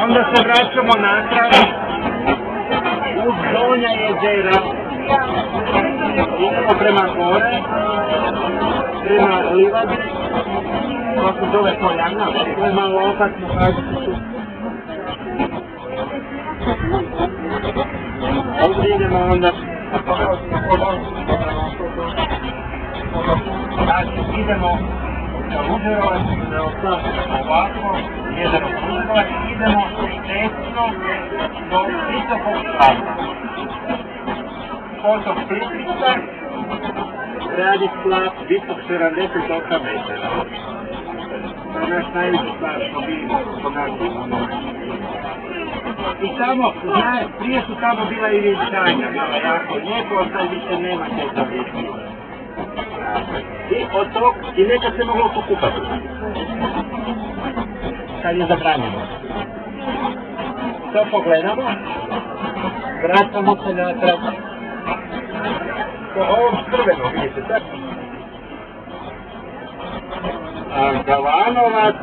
Onda se vraćamo natrag uz Donja jezera. Idemo prema gore, prema livadi, to se zove Poljana, to je malo opasno kako tu. Ovdje idemo onda. Znači idemo Ružerovac, ovako, jezero Ružerovac, idemo desno do Visokog Slapa. Potom Plitvica, radi slap visok 78 metara. To je naš najviši slap što bi ponašali. I tamo, prije su tamo bila i vjenčanja, bila jako lijepo, a sad više nema te zavjetnije. I od tog, i nekad se moglo pokupati. Kad je zabranjeno. To pogledamo, vraćamo se natrag. Po ovom crvenom, vidite tako? Galanovac,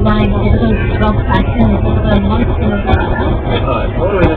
Line to the